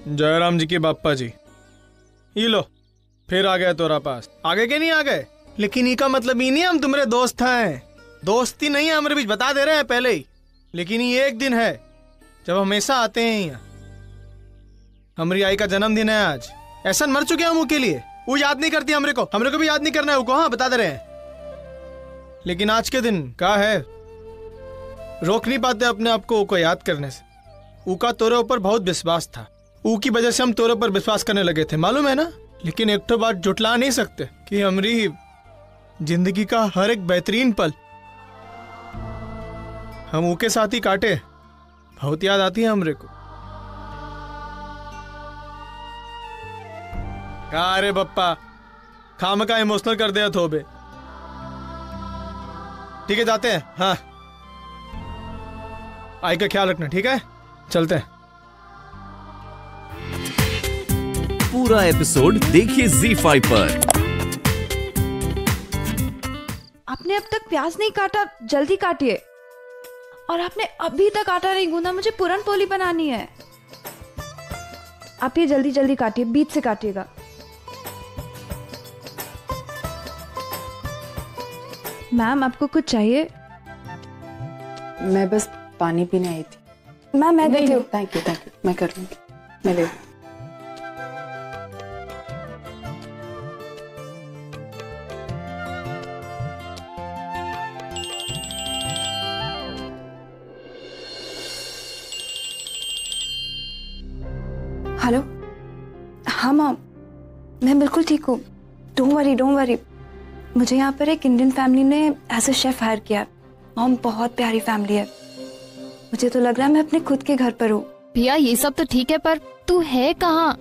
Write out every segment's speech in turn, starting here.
जयराम जी की बाप्पा जी, ये लो फिर आ गए तोरा पास। आगे के नहीं आ गए, लेकिन ये का मतलब ही नहीं हम तुम्हारे दोस्त हैं। दोस्ती नहीं है हमारे बीच, बता दे रहे हैं पहले ही। लेकिन ये एक दिन है जब हमेशा आते हैं यहाँ। हमारी आई का जन्मदिन है आज। ऐसा मर चुके हम के लिए, वो याद नहीं करती हमरे को भी याद नहीं करना है वो। हाँ बता दे रहे हैं। लेकिन आज के दिन क्या है, रोक नहीं पाते अपने आप को याद करने से। ऊ का तोरे ऊपर बहुत विश्वास था, ऊ की वजह से हम तोरे ऊपर विश्वास करने लगे थे, मालूम है ना। लेकिन एक तो बात जुटला नहीं सकते कि हमारी जिंदगी का हर एक बेहतरीन पल हम ऊ के साथ ही काटे। बहुत याद आती है हमरे को। कहा अरे बप्पा खाम का इमोशनल कर दिया थोबे। ठीक है जाते हैं। हाँ आई का ख्याल रखना, ठीक है चलते हैं। पूरा एपिसोड देखिए ZEE5 पर। आपने अब तक प्याज नहीं काटा, जल्दी काटिए। और आपने अभी तक आटा नहीं गूंदा, मुझे पूरन पोली बनानी है। आप ये जल्दी जल्दी काटिए, बीच से काटिएगा। मैम आपको कुछ चाहिए? मैं बस पानी पीने आई थी। मैम मैं देती हूँ। थैंक यू मैं कर लूँगी। मैं ले। हेलो। हाँ मॉम, मैं बिल्कुल ठीक हूँ। Don't worry. मुझे यहाँ पर एक इंडियन फैमिली ने एज अ शेफ हायर किया। मॉम बहुत प्यारी फैमिली है। मुझे तो लग रहा है मैं अपने खुद के घर पर हूँ। भैया ये सब तो ठीक है, पर तू है कहाँ?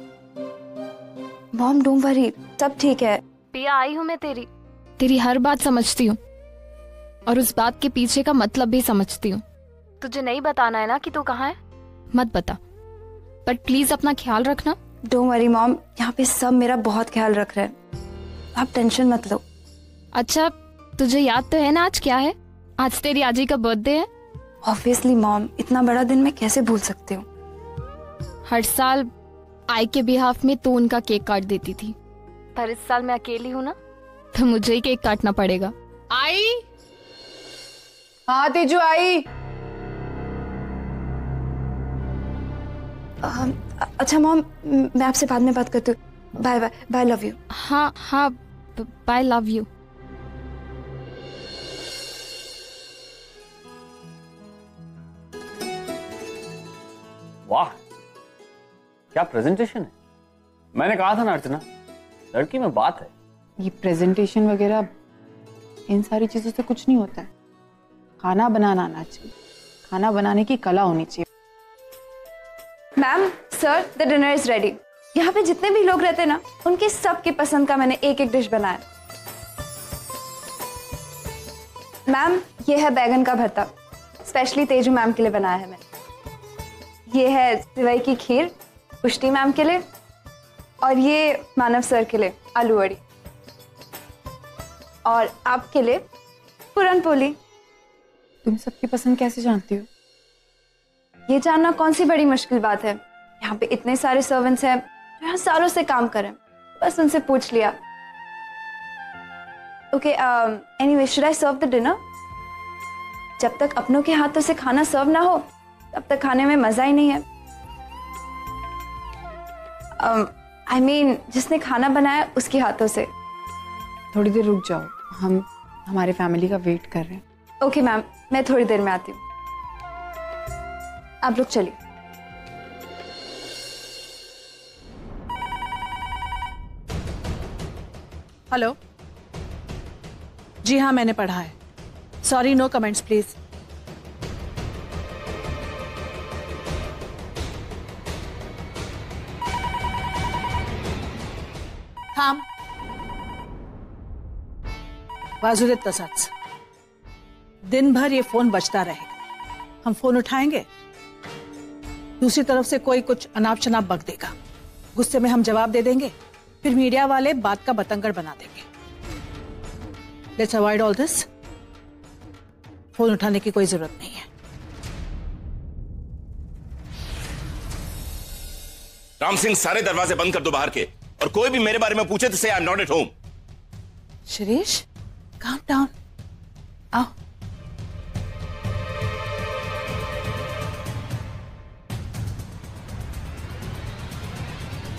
मॉम डोंट वरी, सब ठीक है। भैया आई हूँ मैं तेरी हर बात समझती हूँ और उस बात के पीछे का मतलब भी समझती हूँ। तुझे नहीं बताना है ना कि तू कहाँ है, मत बता, बट प्लीज अपना ख्याल रखना। डोंट वरी मॉम, यहाँ पे सब मेरा बहुत ख्याल रख रहे हैं, आप टेंशन मत लो। अच्छा तुझे याद तो है ना आज क्या है? आज तेरी आजी का बर्थडे है। ऑब्वियसली मॉम, इतना बड़ा दिन मैं कैसे भूल सकती हूँ। हर साल आई के बिहाफ में तू उनका केक काट देती थी, पर इस साल मैं अकेली हूँ ना, तो मुझे ही केक काटना पड़ेगा। आई? हाँ तेजू आई। अच्छा मॉम, मैं आपसे बाद में बात करती हूँ। Bye bye bye, love you. हाँ बाय, लव यू। वाह क्या प्रेजेंटेशन है। मैंने कहा था ना अर्चना, लड़की में बात है। ये प्रेजेंटेशन वगैरह इन सारी चीजों से कुछ नहीं होता है। खाना बनाना आना चाहिए, खाना बनाने की कला होनी चाहिए। Ma'am sir, the dinner is ready. यहाँ पे जितने भी लोग रहते हैं ना, उनके सबकी पसंद का मैंने एक एक डिश बनाया। मैम ये है बैगन का भरता, स्पेशली तेजू मैम के लिए बनाया है मैंने। ये है सिवई की खीर, पुष्टि मैम के लिए। और ये मानव सर के लिए आलू वड़ी। और आपके लिए पूरन पोली। तुम सबकी पसंद कैसे जानती हो? ये जानना कौन सी बड़ी मुश्किल बात है। यहाँ पे इतने सारे सर्वेंट्स हैं जो यहाँ सालों से काम करें, बस उनसे पूछ लिया। Okay anyway, should I serve the dinner? जब तक अपनों के हाथों से खाना सर्व ना हो तब तक खाने में मजा ही नहीं है। I mean, जिसने खाना बनाया उसके हाथों से। थोड़ी देर रुक जाओ, हम हमारे फैमिली का वेट कर रहे हैं। ओके मैम, मैं थोड़ी देर में आती हूँ, आप लोग चलिए। हेलो जी हाँ, मैंने पढ़ा है। Sorry, no comments please. थांब, वासुदेव तसंच। दिन भर ये फोन बजता रहेगा, हम फोन उठाएंगे, दूसरी तरफ से कोई कुछ अनाप शनाप बक देगा, गुस्से में हम जवाब दे देंगे, फिर मीडिया वाले बात का बतंगड़ बना देंगे। Let's avoid all this. Phone उठाने की कोई जरूरत नहीं है। राम सिंह, सारे दरवाजे बंद कर दो बाहर के, और कोई भी मेरे बारे में पूछे तो से I am not at home. Shirish, calm down, आओ।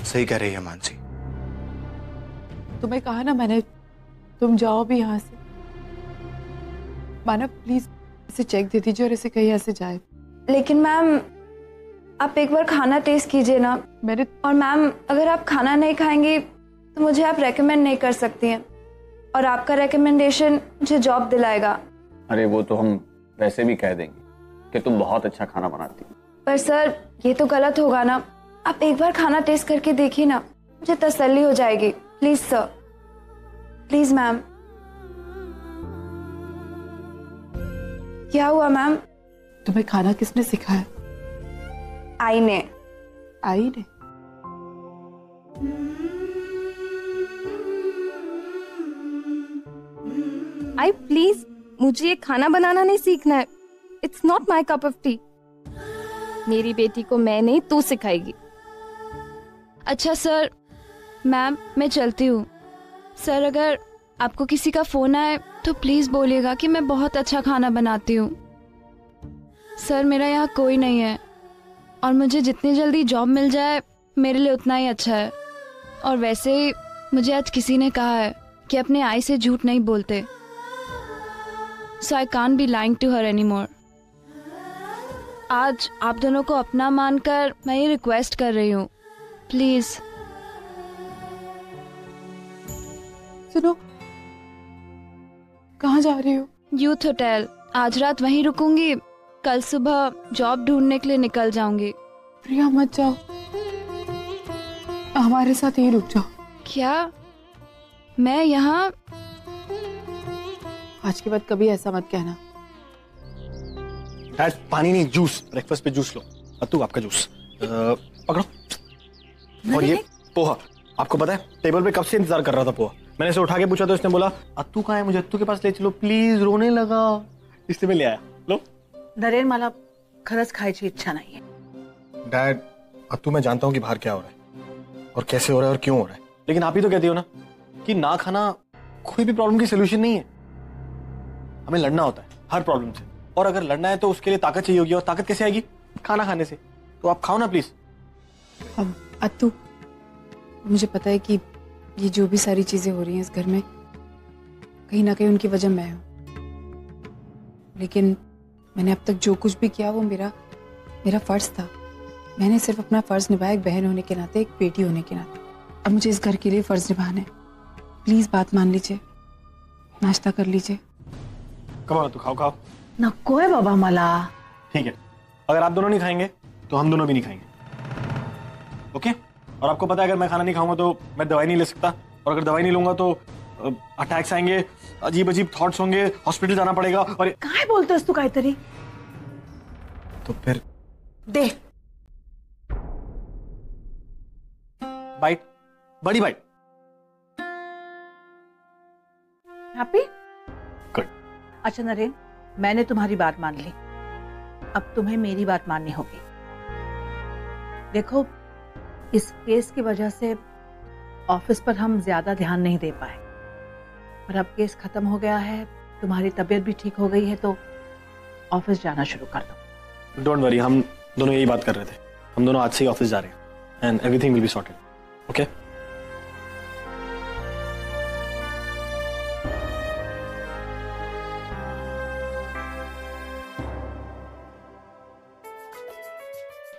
सही कह रही है मानसी। तुम्हें कहा ना मैंने, तुम जाओ भी यहाँ से। माना प्लीज इसे चेक दे दीजिए और इसे कहीं ऐसे जाए। लेकिन मैम आप एक बार खाना टेस्ट कीजिए ना। मैंने और मैम अगर आप खाना नहीं खाएंगी तो मुझे आप रेकमेंड नहीं कर सकती हैं, और आपका रेकमेंडेशन मुझे जॉब दिलाएगा। अरे वो तो हम वैसे भी कह देंगे कि तुम बहुत अच्छा खाना बनाती हो। पर सर ये तो गलत होगा ना। आप एक बार खाना टेस्ट करके देखिए ना, मुझे तसल्ली हो जाएगी। Please sir, please ma'am. क्या हुआ मैम? तुम्हें खाना किसने सिखाया? आई ने। आई ने? आई प्लीज, मुझे ये खाना बनाना नहीं सीखना है। It's not my cup of T. मेरी बेटी को मैं नहीं, तू सिखाएगी। अच्छा सर, मैम मैं चलती हूँ। सर अगर आपको किसी का फोन आए तो प्लीज बोलिएगा कि मैं बहुत अच्छा खाना बनाती हूँ। सर मेरा यहाँ कोई नहीं है, और मुझे जितनी जल्दी जॉब मिल जाए मेरे लिए उतना ही अच्छा है। और वैसे ही मुझे आज किसी ने कहा है कि अपने आई से झूठ नहीं बोलते। So I can't be lying to her any more. आज आप दोनों को अपना मानकर मैं ये रिक्वेस्ट कर रही हूँ, प्लीज। सुनो, कहाँ जा रही हो? Youth hotel. आज रात वहीं रुकूंगी, कल सुबह जॉब ढूंढने के लिए निकल जाऊंगी। प्रिया मत जाओ, हमारे साथ यहीं रुक जाओ। क्या? मैं यहाँ? आज के बाद कभी ऐसा मत कहना। डैड पानी नहीं, जूस। ब्रेकफास्ट पे जूस लो। अत्तू आपका जूस पकड़ो। और ये पोहा, आपको पता है टेबल पे कब से इंतजार कर रहा था पोहा। मैंने इसे उठा के पूछा तो इसने बोला अत्तू कहाँ है, मुझे अत्तू के पास ले चलो प्लीज। रोने लगा, इसलिए मैं ले आया। लो। नरेन, मला खरंच खायची इच्छा नहीं है। डैड अत्तू, मैं जानता हूँ कि बाहर क्या हो रहा है और कैसे हो रहा है और क्यों हो रहा है, लेकिन आप ही तो कहती हो ना कि ना खाना कोई भी प्रॉब्लम की सोल्यूशन नहीं है। हमें लड़ना होता है हर प्रॉब्लम से, और अगर लड़ना है तो उसके लिए ताकत चाहिए होगी, और ताकत कैसे आएगी? खाना खाने से। तो आप खाओ ना प्लीज। अब अत्तू, मुझे पता है कि ये जो भी सारी चीजें हो रही हैं इस घर में, कहीं ना कहीं उनकी वजह मैं हूं। लेकिन मैंने अब तक जो कुछ भी किया वो मेरा फर्ज था। मैंने सिर्फ अपना फर्ज निभाया, एक बहन होने के नाते, एक बेटी होने के नाते। अब मुझे इस घर के लिए फर्ज निभाना है। प्लीज बात मान लीजिए, नाश्ता कर लीजिए। कमाओ तू, खाओ खाओ। नको है बाबा मला। ठीक है, अगर आप दोनों नहीं खाएंगे तो हम दोनों भी नहीं खाएंगे, ओके? और आपको पता है अगर मैं खाना नहीं खाऊंगा तो मैं दवाई नहीं ले सकता, और अगर दवाई नहीं लूंगा तो अटैक्स आएंगे, अजीब अजीब थॉट्स होंगे, हॉस्पिटल जाना पड़ेगा। और काय बोलतोस तू काहीतरी? तो फिर दे बाइट, बड़ी बाइट। हैप्पी? गुड। अच्छा नरेन, मैंने तुम्हारी बात मान ली, अब तुम्हें मेरी बात माननी होगी। देखो, इस केस की वजह से ऑफिस पर हम ज्यादा ध्यान नहीं दे पाए, पर अब केस खत्म हो गया है, तुम्हारी तबीयत भी ठीक हो गई है, तो ऑफिस जाना शुरू कर दो। डोंट वरी, हम दोनों यही बात कर रहे थे। हम दोनों आज से ही ऑफिस जा रहे हैं and everything will be sorted, okay?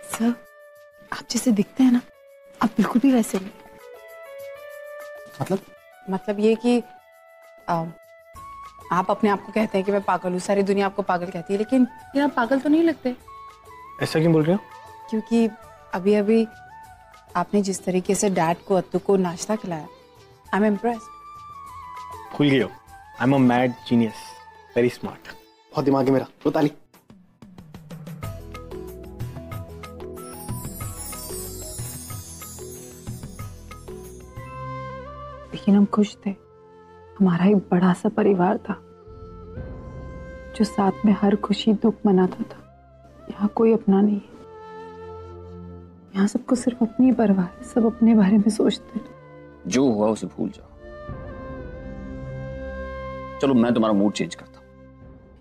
Sir, आप जैसे दिखते हैं ना, आप बिल्कुल भी वैसे नहीं। मतलब ये कि आप अपने आप को कहते हैं कि मैं पागल हूँ, सारी दुनिया आपको पागल कहती है, लेकिन आप पागल तो नहीं लगते। ऐसा क्यों बोल रहे हो? क्योंकि अभी अभी आपने जिस तरीके से डैड को, अत्तू को नाश्ता खिलाया, आई एम इम्प्रेस्ड। भूल गए हो, I am a mad genius, very smart. बहुत दिमाग है मेरा। लो ताली। लेकिन हम खुश थे। हमारा एक बड़ा सा परिवार था जो साथ में हर खुशी दुख मनाता था। यहाँ कोई अपना नहीं है, यहाँ सबको सिर्फ अपनी परवाह है, सब अपने बारे में सोचते हैं। जो हुआ उसे भूल जाओ। चलो मैं तुम्हारा मूड चेंज करता हूँ।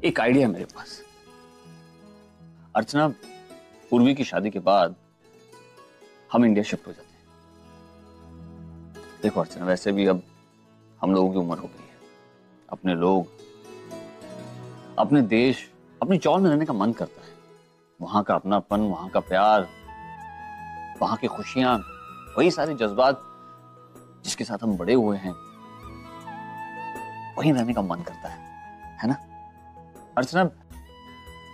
एक आइडिया है मेरे पास। अर्चना, पूर्वी की शादी के बाद हम इंडिया शिफ्ट हो जाते हैं। देखो अर्चना, वैसे भी अब हम लोगों की उम्र हो गई है, अपने लोग, अपने देश, अपनी चौल में रहने का मन करता है। वहां का अपनापन, वहां का प्यार, वहां की खुशियां, वही सारे जज्बात जिसके साथ हम बड़े हुए हैं, वहीं रहने का मन करता है ना? अर्चना,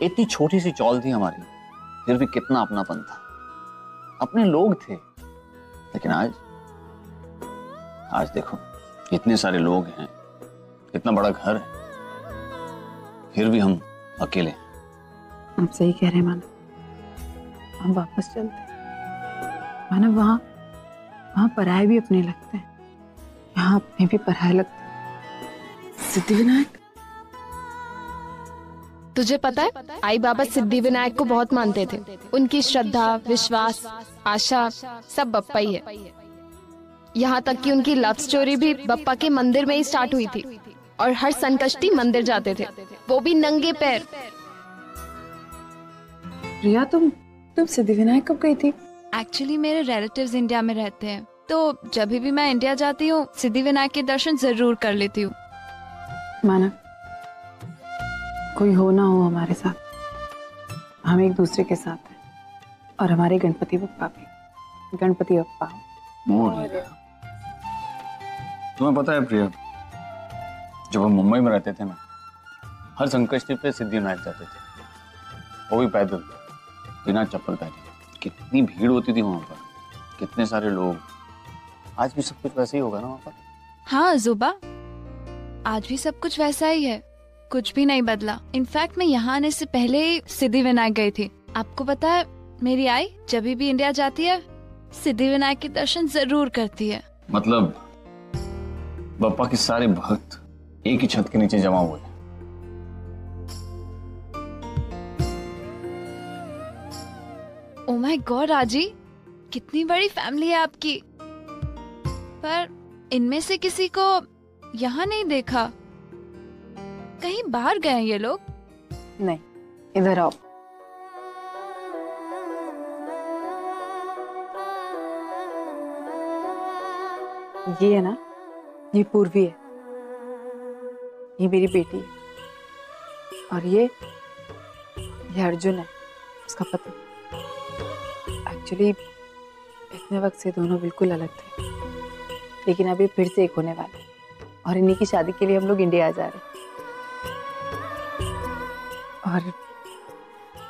इतनी छोटी सी चौल थी हमारी, फिर भी कितना अपनापन था, अपने लोग थे। लेकिन आज देखो, इतने सारे लोग हैं, इतना बड़ा घर है, फिर भी हम अकेले हैं। आप सही कह रहे हैं मानव, हम वापस चलते हैं। मानव, वहां पराये भी अपने लगते हैं, यहाँ अपने भी पराये लगते हैं। सिद्धिविनायक, तुझे पता है आई बाबा सिद्धिविनायक को बहुत मानते थे। उनकी श्रद्धा, विश्वास, आशा सब बप्पा ही है। यहाँ तक कि उनकी लव स्टोरी भी बप्पा के मंदिर में ही स्टार्ट हुई थी और हर संकष्टी मंदिर जाते थे, वो भी नंगे पैर। रिया, तुम सिद्धिविनायक कब गई थी? एक्चुअली मेरे रिलेटिव्स इंडिया में रहते हैं, तो जब भी मैं इंडिया जाती हूँ सिद्धिविनायक के दर्शन जरूर कर लेती हूँ। मानव, कोई हो ना हो हमारे साथ, हम एक दूसरे के साथ हैं। और हमारे गणपति बप्पा भी। गणपति बप्पा। तुम्हें पता है प्रिया, जब हम मुंबई में रहते थे ना, हर संकष्टी पे सिद्धिविनायक जाते थे, वो भी पैदल, बिना चप्पल पहने। कितनी भीड़ होती थी वहां पर, कितने सारे लोग। आज भी सब कुछ वैसे ही होगा ना वहां पर? हाँ जुबा, आज भी सब कुछ वैसा ही है, कुछ भी नहीं बदला। इनफैक्ट मैं यहाँ आने से पहले ही सिद्धिविनायक गई थी। आपको पता है, मेरी आई जब भी इंडिया जाती है सिद्धिविनायक के दर्शन जरूर करती है। मतलब बप्पा के सारे भक्त एक ही छत के नीचे जमा हुए हैं। ओह माय गॉड आजी, कितनी बड़ी फैमिली है आपकी। पर इनमें से किसी को यहाँ नहीं देखा। कहीं बाहर गए ये लोग? नहीं, इधर आओ। ये है ना, ये पूर्वी है, ये मेरी बेटी है, और ये अर्जुन है, उसका पति। एक्चुअली इतने वक्त से दोनों बिल्कुल अलग थे, लेकिन अब ये फिर से एक होने वाले, और इन्हीं की शादी के लिए हम लोग इंडिया जा रहे हैं। और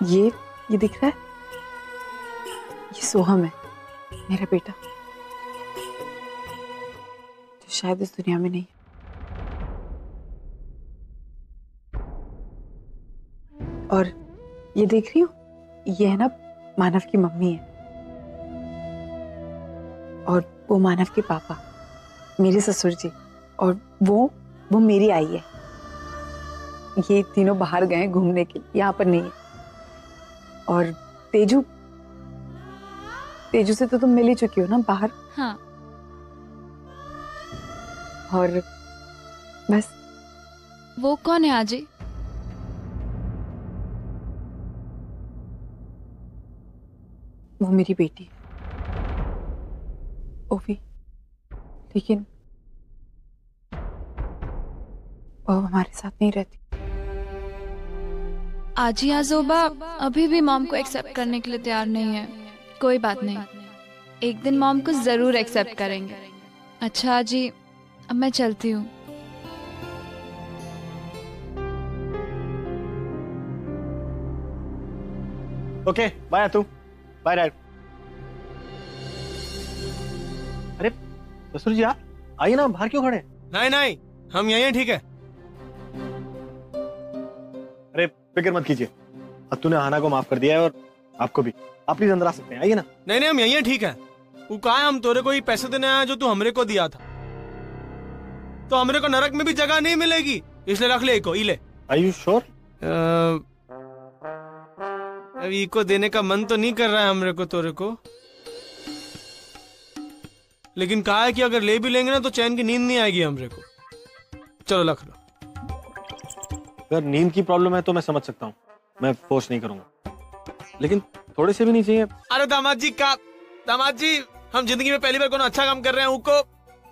ये दिख रहा है, ये सोहम है, मेरा बेटा, जो शायद इस दुनिया में नहीं है। और ये देख रही हो, ये है ना मानव की मम्मी है, और वो मानव के पापा, मेरे ससुर जी, और वो मेरी आई है। ये तीनों बाहर गए घूमने के लिए, यहाँ पर नहीं है। और तेजू से तो तुम मिल ही चुकी हो ना बाहर। हाँ। और बस। वो कौन है आजी? वो मेरी बेटी है ओवी, लेकिन वो हमारे साथ नहीं रहती। आजी आजोबा अभी भी मॉम को एक्सेप्ट करने के लिए तैयार नहीं है। कोई बात नहीं, एक दिन मॉम को जरूर एक्सेप्ट करेंगे। अच्छा आजी, अब मैं चलती हूँ। ओके, बाय तू, बाय डैड। अरे ससुर जी, आप आइए ना, बाहर क्यों खड़े? नहीं, हम यहीं ठीक है। अरे फिक्र मत कीजिए, अत्तू ने हाना को माफ कर दिया है, और आपको भी। आप प्लीज अंदर आ सकते हैं, आइए ना। नहीं, हम यहीं ठीक है। वो कहा है, हम तोरे को ही पैसे देने आया जो तू हमरे को दिया था, तो हमरे को नरक में भी जगह नहीं मिलेगी, इसलिए रख ले इको, ई ले। Are you sure? अब इको देने का मन तो नहीं कर रहा है हमरे को तोरे को, लेकिन कहा है कि अगर ले भी लेंगे ना तो चैन की नींद नहीं आएगी हमरे को। चलो लख लो। अगर नींद की प्रॉब्लम है तो मैं समझ सकता हूँ, मैं फोर्स नहीं करूंगा, लेकिन थोड़े से भी नहीं चाहिए? अरे दामाद जी हम जिंदगी में पहली बार कोनो अच्छा काम कर रहे हैं, उनको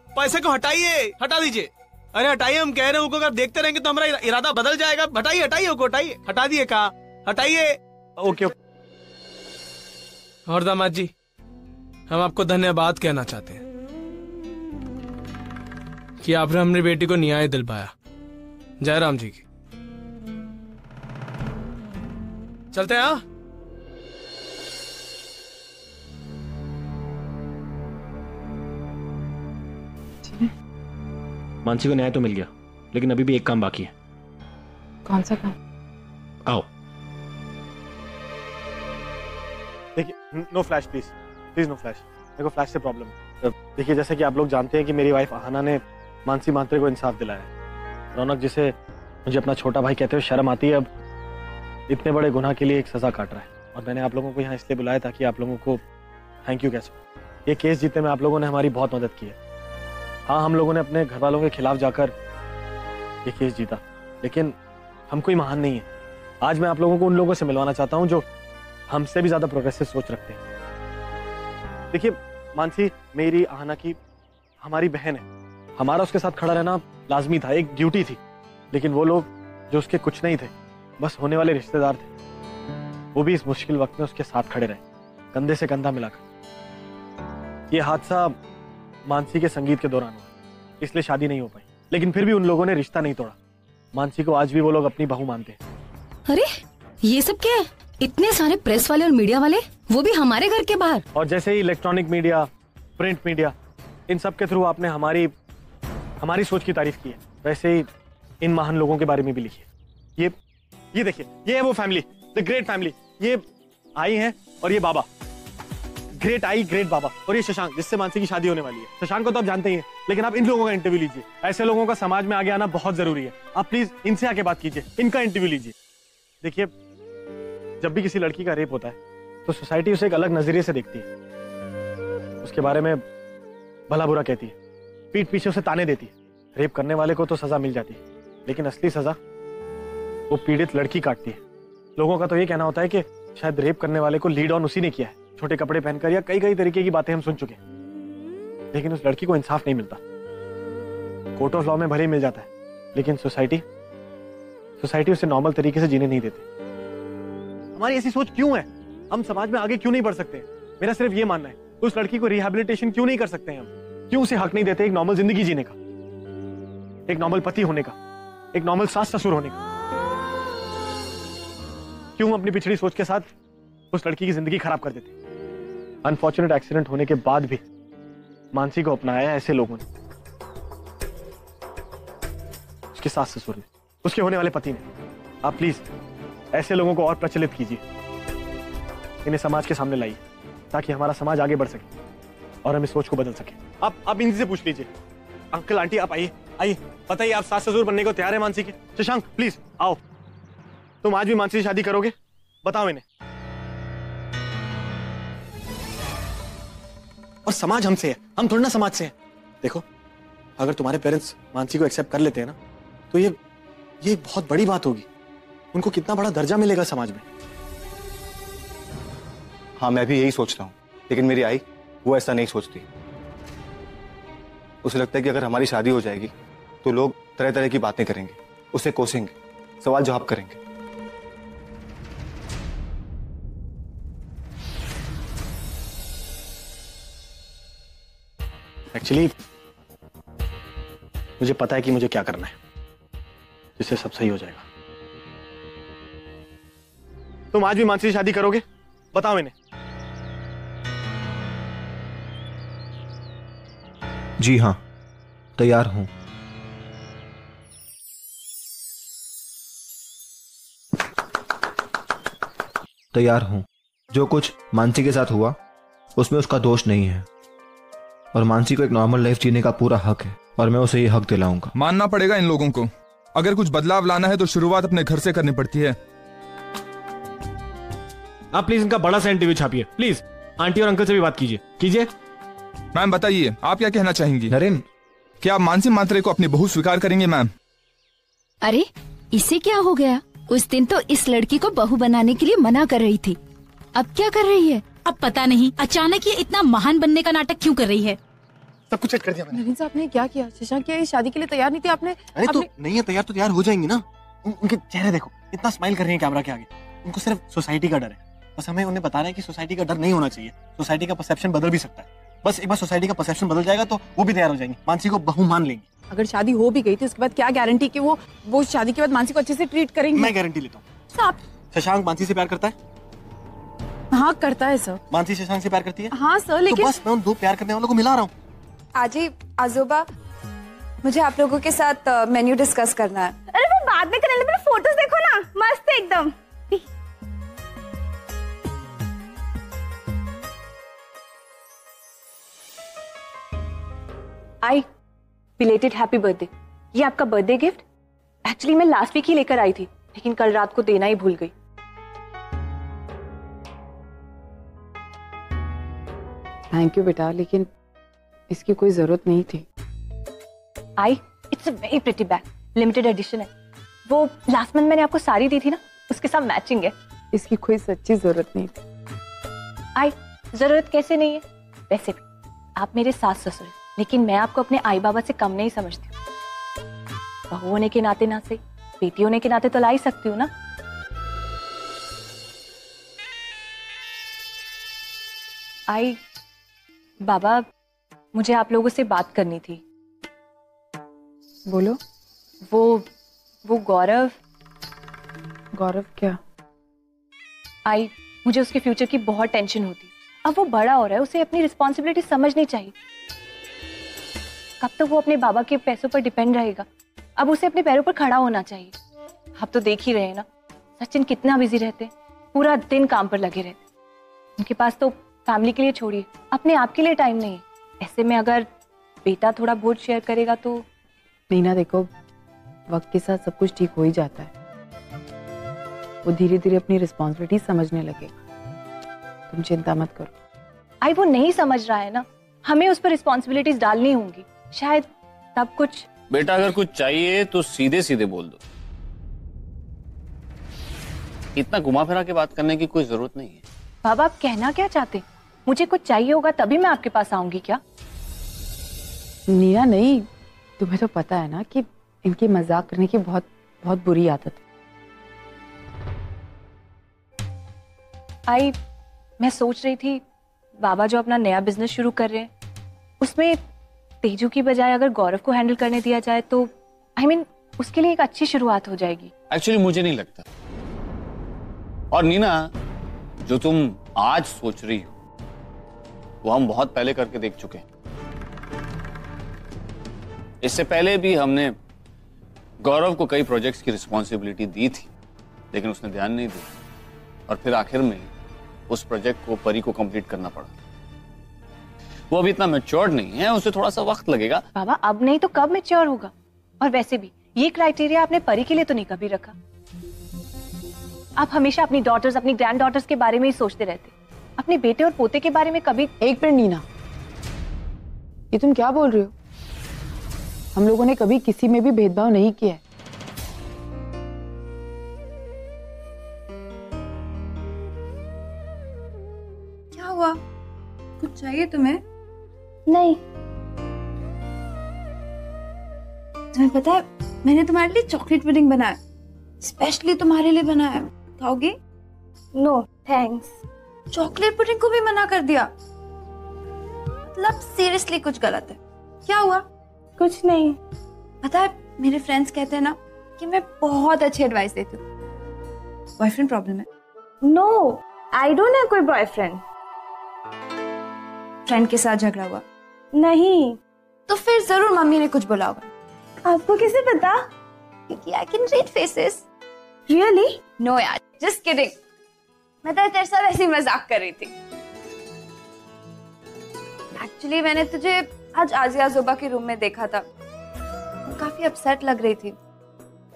पैसे को हटाइए, हटा दीजिए। अरे हटाइए, हम कह रहे हैं उनको, अगर देखते रहेंगे तो हमारा इरादा बदल जाएगा। हटाइए हटाइए उनको, हटाइए, हटा दिए कहा, हटाइए। ओके। और दामाद जी हम आपको धन्यवाद कहना चाहते हैं कि आपने अपनी बेटी को न्याय दिलवाया। जय राम जी की। चलते हैं। हाँ मानसी को न्याय तो मिल गया, लेकिन अभी भी एक काम बाकी है। कौन सा काम? आओ। देखिए, no flash please, please no flash. मेरे को फ्लैश से प्रॉब्लम है। देखिए, जैसे कि आप लोग जानते हैं कि मेरी वाइफ आहाना ने मानसी मात्रे को इंसाफ दिलाया है। रौनक, जिसे मुझे अपना छोटा भाई कहते हुए शर्म आती है, अब इतने बड़े गुनाह के लिए एक सजा काट रहा है। और मैंने आप लोगों को यहाँ इसलिए बुलाया ताकि आप लोगों को थैंक यू कह सकूं। ये केस जीतने में आप लोगों ने हमारी बहुत मदद की है। हाँ, हम लोगों ने अपने घर वालों के खिलाफ जाकर ये केस जीता, लेकिन हम कोई महान नहीं है। आज मैं आप लोगों को उन लोगों से मिलवाना चाहता हूँ जो हमसे भी ज्यादा प्रोग्रेसिव सोच रखते हैं। देखिए, मानसी मेरी, आहाना की, हमारी बहन है। हमारा उसके साथ खड़ा रहना लाजमी था, एक ड्यूटी थी। लेकिन वो लोग जो उसके कुछ नहीं थे, बस होने वाले रिश्तेदार थे, वो भी इस मुश्किल वक्त में उसके साथ खड़े रहे, कंधे से कंधा मिलाकर। ये हादसा मानसी के संगीत के दौरान हुआ, इसलिए शादी नहीं हो पाई। लेकिन फिर भी उन लोगों ने रिश्ता नहीं तोड़ा। मानसी को आज भी वो लोग अपनी बहू मानते हैं। अरे ये सब क्या है? इतने सारे प्रेस वाले और मीडिया वाले, वो भी हमारे घर के बाहर। और जैसे ही इलेक्ट्रॉनिक मीडिया, प्रिंट मीडिया, इन सब के थ्रू आपने हमारी सोच की तारीफ की है, वैसे ही इन महान लोगों के बारे में भी लिखी है। ये देखिए, ये है वो फैमिली, द ग्रेट फैमिली। ये आई है और ये बाबा, ग्रेट आई, ग्रेट बाबा। और ये शशांक, जिससे मानसी की शादी होने वाली है। शशांक को तो आप जानते ही हैं, लेकिन आप इन लोगों का इंटरव्यू लीजिए। ऐसे लोगों का समाज में आगे आना बहुत जरूरी है। आप प्लीज इनसे आके बात कीजिए, इनका इंटरव्यू लीजिए। देखिए, जब भी किसी लड़की का रेप होता है तो सोसाइटी उसे एक अलग नजरिए से देखती है, उसके बारे में भला बुरा कहती है, पीठ पीछे उसे ताने देती है। रेप करने वाले को तो सजा मिल जाती है, लेकिन असली सजा वो पीड़ित लड़की काटती है। लोगों का तो ये कहना होता है कि शायद रेप करने वाले को लीड ऑन उसी ने किया है, छोटे कपड़े पहनकर, या कई तरीके की बातें हम सुन चुके हैं। लेकिन उस लड़की को इंसाफ नहीं मिलता। कोर्ट ऑफ लॉ में भले ही मिल जाता है, लेकिन सोसाइटी उसे नॉर्मल तरीके से जीने नहीं देती। हमारी ऐसी सोच क्यों है? हम समाज में आगे क्यों नहीं बढ़ सकते? मेरा सिर्फ ये मानना है, उस लड़की को रिहैबिलिटेशन क्यों नहीं कर सकते हैं हम? क्यों उसे हक नहीं देते एक नॉर्मल जिंदगी जीने का, एक नॉर्मल पति होने का, एक नॉर्मल सास ससुर होने का? क्यों अपनी पिछड़ी सोच के साथ उस लड़की की जिंदगी खराब कर देते? अनफॉर्चुनेट एक्सीडेंट होने के बाद भी मानसी को अपनाया ऐसे लोगों ने, उसके सास ससुर ने, उसके होने वाले पति ने। आप प्लीज ऐसे लोगों को और प्रचलित कीजिए, इन्हें समाज के सामने लाइए, ताकि हमारा समाज आगे बढ़ सके और हम इस सोच को बदल सके। आप इनसे पूछ लीजिए। अंकल, आंटी, आप आइए, बताइए, आप सास ससुर बनने को तैयार है मानसी के? शशांक, प्लीज आओ। तुम आज भी मानसी से शादी करोगे? बताओ इन्हें। और समाज हमसे है, हम थोड़ा ना समाज से हैं। देखो, अगर तुम्हारे पेरेंट्स मानसी को एक्सेप्ट कर लेते हैं ना, तो ये बहुत बड़ी बात होगी। उनको कितना बड़ा दर्जा मिलेगा समाज में। हाँ, मैं भी यही सोचता हूँ, लेकिन मेरी आई वो ऐसा नहीं सोचती। उसे लगता है कि अगर हमारी शादी हो जाएगी तो लोग तरह तरह की बातें करेंगे, उसे कोसेंगे, सवाल जवाब करेंगे। एक्चुअली मुझे पता है कि मुझे क्या करना है, जिससे सब सही हो जाएगा। तुम आज भी मानसी से शादी करोगे? बताओ इन्हें। जी हाँ, तैयार हूं। तैयार हूं। जो कुछ मानसी के साथ हुआ उसमें उसका दोष नहीं है, और मानसी को एक नॉर्मल लाइफ जीने का पूरा हक है, और मैं उसे ये हक दिलाऊंगा। मानना पड़ेगा इन लोगों को। अगर कुछ बदलाव लाना है तो शुरुआत अपने घर से करनी पड़ती है। आप प्लीज इनका बड़ा सा इंटरव्यू छापिए, प्लीज। आंटी और अंकल से भी बात कीजिए। मैम बताइए, आप क्या कहना चाहेंगी? नरेन, क्या आप मानसी मात्रे को अपनी बहू स्वीकार करेंगे मैम? अरे इसे क्या हो गया? उस दिन तो इस लड़की को बहू बनाने के लिए मना कर रही थी, अब क्या कर रही है? अब पता नहीं अचानक ये इतना महान बनने का नाटक क्यों कर रही है। सब कुछ चेक कर दिया मैंने। नवीन साहब ने क्या किया? शशांक क्या ये शादी के लिए तैयार नहीं थे? आपने अरे तो नहीं है तैयार, तो तैयार हो जाएंगी ना। उनके चेहरे देखो, इतना स्माइल कर रही है कैमरा के आगे। उनको सिर्फ सोसाइटी का डर है, बस हमें उन्हें बताना है कि सोसाइटी का डर नहीं होना चाहिए। सोसाइटी का परसेप्शन बदल भी सकता है, बस एक बार सोसाइटी का परसेप्शन बदल जाएगा तो वो भी तैयार हो जाएंगी, मानसी को बहू मान लेंगी। अगर शादी हो भी गई थी उसके बाद क्या गारंटी कि वो शादी के बाद मानसी को अच्छे से ट्रीट करेंगे? मैं गारंटी लेता हूँ। शशांक मानसी से प्यार करता है? हाँ करता है सर। मानसी शशांक से प्यार करती है? हाँ सर, लेकिन तो बस मैं उन दो प्यार करने वालों को मिला रहा हूँ। आजी, आजोबा, मुझे आप लोगों के साथ मेन्यू डिस्कस करना है। अरे वो बाद में करने, मेरे फोटोज देखो ना, मस्त है एकदम। आई बिलेटेड हैप्पी बर्थडे। ये आपका बर्थडे गिफ्ट एक्चुअली मैं लास्ट वीक ही लेकर आई थी, लेकिन कल रात को देना ही भूल गई। थैंक यू बेटा, लेकिन इसकी कोई जरूरत नहीं थी। I it's a very pretty bag, limited edition है। वो लास्ट मंथ मैंने आपको साड़ी दी थी ना, उसके साथ मैचिंग है। इसकी कोई सच्ची जरूरत नहीं थी। आई जरूरत कैसे नहीं है? वैसे भी आप मेरे सास ससुर हैं, लेकिन मैं आपको अपने आई बाबा से कम नहीं समझती। बहू होने के नाते ना से, बेटी होने के नाते तो ला ही सकती हूँ ना। आई बाबा, मुझे आप लोगों से बात करनी थी। बोलो। वो गौरव। गौरव क्या? आई मुझे उसके फ्यूचर की बहुत टेंशन होती। अब वो बड़ा हो रहा है, उसे अपनी रिस्पॉन्सिबिलिटी समझनी चाहिए। कब तक वो अपने बाबा के पैसों पर डिपेंड रहेगा? अब उसे अपने पैरों पर खड़ा होना चाहिए। आप तो देख ही रहे हैं ना, सचिन कितना बिजी रहते हैं, पूरा दिन काम पर लगे रहते। उनके पास तो फैमिली के लिए छोड़िए, अपने आप के लिए टाइम नहीं है। ऐसे में अगर बेटा थोड़ा बोझ शेयर करेगा तो। नीना देखो, वक्त के साथ सब कुछ ठीक हो ही जाता है। वो धीरे धीरे अपनी रिस्पॉन्सिबिलिटी समझने लगेगा, तुम चिंता मत करो। आई वो नहीं समझ रहा है ना, हमें उस पर रिस्पॉन्सिबिलिटीज डालनी होंगी, शायद तब कुछ। बेटा अगर कुछ चाहिए तो सीधे सीधे बोल दो, इतना घुमा फिरा के बात करने की कोई जरूरत नहीं है। बाबा आप कहना क्या चाहते? मुझे कुछ चाहिए होगा तभी मैं आपके पास आऊंगी क्या? नीना नहीं, तुम्हें तो पता है ना कि इनकी मजाक करने की बहुत बहुत बुरी आदत है। आई मैं सोच रही थी, बाबा जो अपना नया बिजनेस शुरू कर रहे हैं, उसमें तेजू की बजाय अगर गौरव को हैंडल करने दिया जाए तो I mean, उसके लिए एक अच्छी शुरुआत हो जाएगी। एक्चुअली मुझे नहीं लगता। और नीना, जो तुम आज सोच रही हो वो हम बहुत पहले करके देख चुके हैं। इससे पहले भी हमने गौरव को कई प्रोजेक्ट्स की रिस्पॉन्सिबिलिटी दी थी, लेकिन उसने ध्यान नहीं दिया और फिर आखिर में उस प्रोजेक्ट को परी को कंप्लीट करना पड़ा। वो अभी इतना मैच्योर्ड नहीं है, उसे थोड़ा सा वक्त लगेगा। बाबा अब नहीं तो कब मैच्योर होगा? और वैसे भी ये क्राइटेरिया आपने परी के लिए तो नहीं कभी रखा। आप हमेशा अपनी डॉटर्स, अपनी ग्रैंड डॉटर्स के बारे में ही सोचते रहते, अपने बेटे और पोते के बारे में कभी। एक मिनट नीना, ये तुम क्या बोल रही हो? हम लोगों ने कभी किसी में भी भेदभाव नहीं किया है। क्या हुआ? कुछ चाहिए तुम्हें? नहीं। तुम्हें पता है मैंने तुम्हारे लिए चॉकलेट पुडिंग बनाया, स्पेशली तुम्हारे लिए बनाया। खाओगी? No thanks. चॉकलेट पुडिंग को भी मना कर दिया? मतलब सीरियसली कुछ गलत है। क्या हुआ? कुछ नहीं। पता है मेरे फ्रेंड्स कहते हैं ना कि मैं बहुत अच्छी एडवाइस देती हूँ। बॉयफ्रेंड प्रॉब्लम है? नो आई डोंट हैव कोई बॉयफ्रेंड। फ्रेंड के साथ झगड़ा हुआ? नहीं। तो फिर जरूर मम्मी ने कुछ बोला होगा। आपको कैसे पता? क्योंकि I can read faces. Really? No यार, जस्ट किडिंग। मैं तो तेरे साथ ऐसी मजाक कर रही थी। एक्चुअली मैंने तुझे आज आजिया जोबा के रूम में देखा था, वो काफी अपसेट लग रही थी,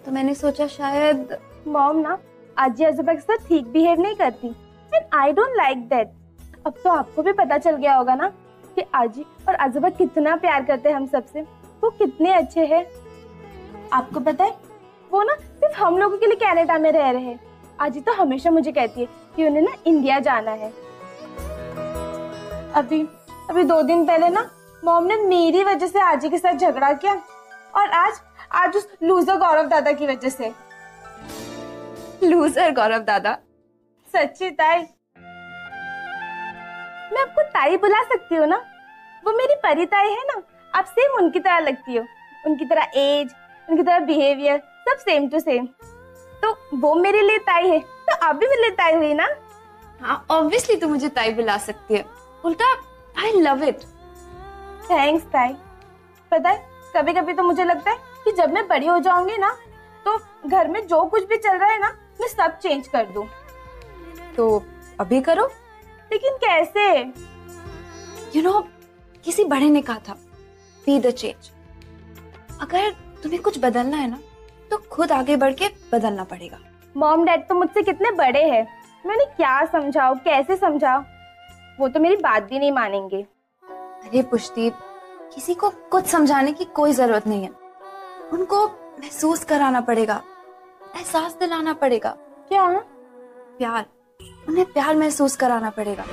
तो मैंने सोचा शायद। मॉम ना आजिया जोबा के साथ ठीक बिहेव नहीं करती, and I don't like that. अब तो आपको भी पता चल गया होगा ना कि कि आजी और आजोबा कितना प्यार करते हैं हम सबसे, वो कितने अच्छे हैं। आपको पता है वो ना सिर्फ हम लोगों के लिए कनाडा में रह रहे हैं। आजी तो हमेशा मुझे कहती है कि उन्हें ना इंडिया जाना है। अभी 2 दिन पहले ना मॉम ने मेरी वजह से आजी के साथ झगड़ा किया और आज उस लूजर गौरव दादा की वजह से। लूजर गौरव दादा? सच्ची ताई, मैं आपको ताई बुला सकती हूँ ना? वो मेरी परी ताई है ना, आप सेम उनकी तरह लगती हो, उनकी तरह एज, उनकी तरह बिहेवियर, सब सेम टू सेम। तो वो मेरे लिए ताई है, तो आप भी मेरे लिए ताई हुई ना? हाँ, ऑब्वियसली तू मुझे ताई बुला सकती है। उल्टा आई लव इट। थैंक्स ताई। पता है कभी कभी तो मुझे लगता है कि जब मैं बड़ी हो जाऊंगी ना तो घर में जो कुछ भी चल रहा है ना मैं सब चेंज कर दूं। तो अभी करो। लेकिन कैसे? You know, किसी बड़े ने कहा था बी द चेंज। अगर तुम्हें कुछ बदलना है ना तो खुद आगे बढ़ के बदलना पड़ेगा। मॉम डैड तो मुझसे कितने बड़े हैं, मैं उन्हें क्या समझाऊं, कैसे समझाऊं? वो तो मेरी बात भी नहीं मानेंगे। अरे पुष्टि, किसी को कुछ समझाने की कोई जरूरत नहीं है। उनको महसूस कराना पड़ेगा, एहसास दिलाना पड़ेगा। क्या? प्यार। उन्हें प्यार महसूस कराना पड़ेगा।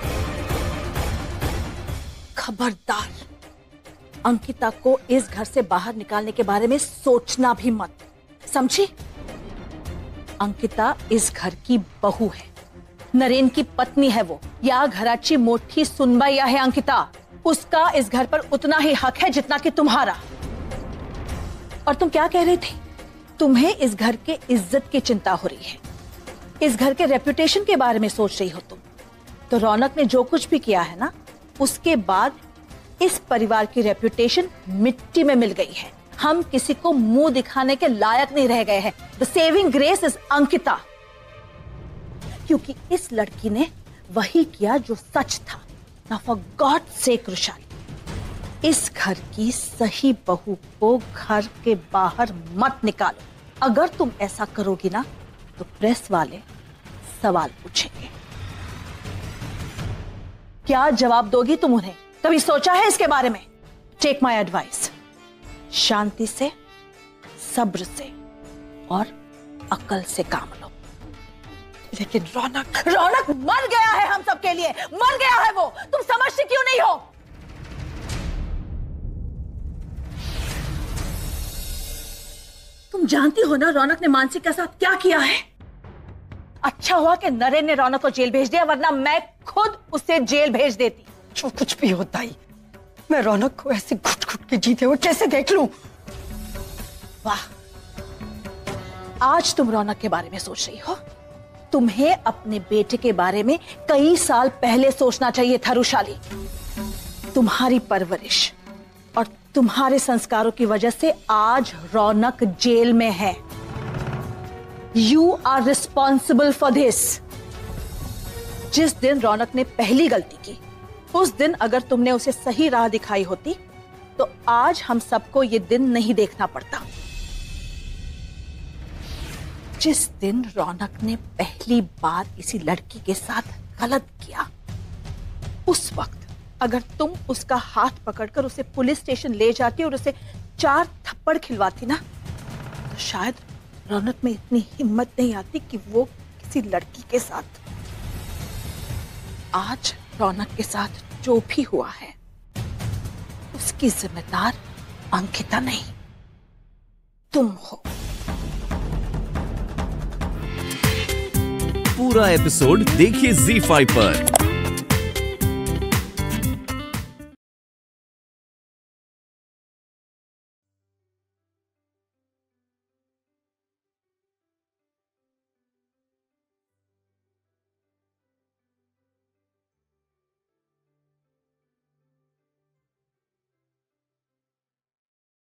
खबरदार, अंकिता को इस घर से बाहर निकालने के बारे में सोचना भी मत, समझी? अंकिता इस घर की बहू है, नरेन की पत्नी है वो। या घराची मोठी सुनबाई है अंकिता। उसका इस घर पर उतना ही हक है जितना कि तुम्हारा। और तुम क्या कह रही थी? तुम्हें इस घर के इज्जत की चिंता हो रही है, इस घर के रेपुटेशन के बारे में सोच रही हो तुम। तो रौनक ने जो कुछ भी किया है ना, उसके बाद इस परिवार की रेपुटेशन मिट्टी में मिल गई है। हम किसी को मुंह दिखाने के लायक नहीं रह गए हैं। The saving grace is Ankita, क्योंकि इस लड़की ने वही किया जो सच था। Now for God's sake Rushali, इस घर की सही बहू को घर के बाहर मत निकालो। अगर तुम ऐसा करोगी ना तो प्रेस वाले सवाल पूछेंगे। क्या जवाब दोगी तुम उन्हें? कभी सोचा है इसके बारे में? टेक माय एडवाइस, शांति से, सब्र से और अकल से काम लो। लेकिन रौनक मर गया है हम सबके लिए, मर गया है वो। तुम समझती क्यों नहीं हो? तुम जानती हो ना रौनक ने मानसी के साथ क्या किया है? अच्छा हुआ कि नरेन ने रौनक को जेल भेज दिया, वरना मैं खुद उसे जेल भेज देती। जो कुछ भी होता ही, मैं रौनक को ऐसे घुट घुट के जीते हुए कैसे देख लूं? वाह, आज तुम रौनक के बारे में सोच रही हो। तुम्हें अपने बेटे के बारे में कई साल पहले सोचना चाहिए था रुशाली। तुम्हारी परवरिश और तुम्हारे संस्कारों की वजह से आज रौनक जेल में है। You are responsible for this. जिस दिन रौनक ने पहली गलती की, उस दिन अगर तुमने उसे सही राह दिखाई होती तो आज हम सबको ये दिन नहीं देखना पड़ता। जिस दिन रौनक ने पहली बार किसी लड़की के साथ गलत किया, उस वक्त अगर तुम उसका हाथ पकड़कर उसे पुलिस स्टेशन ले जाती और उसे 4 थप्पड़ खिलवाती ना, तो शायद रौनक में इतनी हिम्मत नहीं आती कि वो किसी लड़की के साथ। आज रौनक के साथ जो भी हुआ है उसकी जिम्मेदार अंकिता नहीं, तुम हो। पूरा एपिसोड देखिए ZEE5 पर।